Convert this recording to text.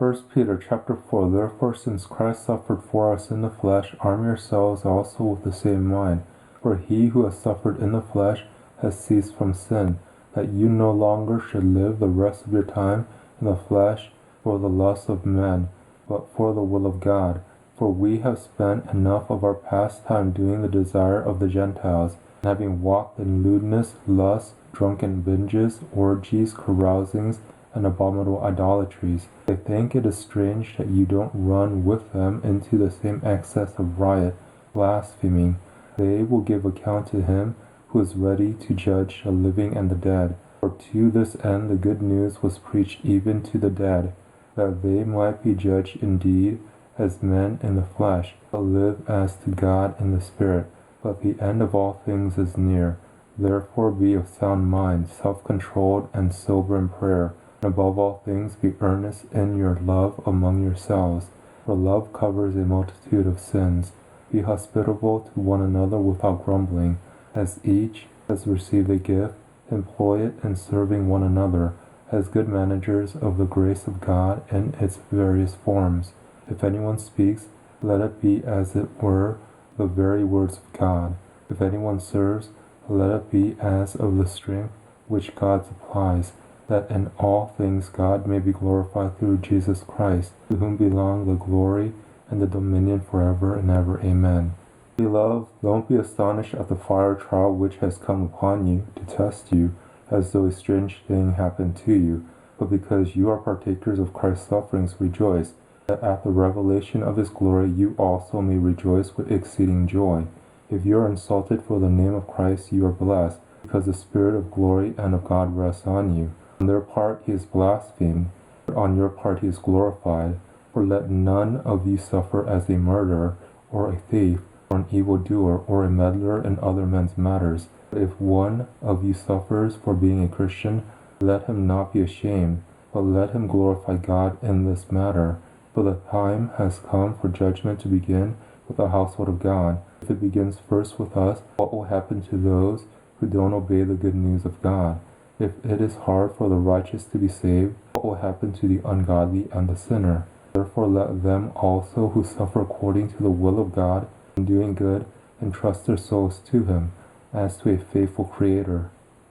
1 Peter chapter 4 Therefore, since Christ suffered for us in the flesh, arm yourselves also with the same mind. For he who has suffered in the flesh has ceased from sin, that you no longer should live the rest of your time in the flesh for the lust of men, but for the will of God. For we have spent enough of our past time doing the desire of the Gentiles, and having walked in lewdness, lust, drunken binges, orgies, carousings, and abominable idolatries. I think it is strange that you don't run with them into the same excess of riot, blaspheming. They will give account to him who is ready to judge the living and the dead. For to this end the good news was preached even to the dead, that they might be judged indeed as men in the flesh, but live as to God in the Spirit. But the end of all things is near. Therefore be of sound mind, self-controlled, and sober in prayer. And above all things be earnest in your love among yourselves, for love covers a multitude of sins. Be hospitable to one another without grumbling. As each has received a gift, employ it in serving one another, as good managers of the grace of God in its various forms. If anyone speaks, let it be as it were the very words of God. If anyone serves, let it be as of the strength which God supplies, that in all things God may be glorified through Jesus Christ, to whom belong the glory and the dominion forever and ever. Amen. Beloved, don't be astonished at the fire trial which has come upon you to test you, as though a strange thing happened to you, but because you are partakers of Christ's sufferings, rejoice, that at the revelation of his glory you also may rejoice with exceeding joy. If you are insulted for the name of Christ, you are blessed, because the Spirit of glory and of God rests on you. On their part he is blasphemed, but on your part he is glorified. For let none of you suffer as a murderer, or a thief, or an evildoer, or a meddler in other men's matters. But if one of you suffers for being a Christian, let him not be ashamed, but let him glorify God in this matter. For the time has come for judgment to begin with the household of God. If it begins first with us, what will happen to those who don't obey the good news of God? If it is hard for the righteous to be saved, what will happen to the ungodly and the sinner? Therefore let them also who suffer according to the will of God in doing good entrust their souls to him, as to a faithful Creator.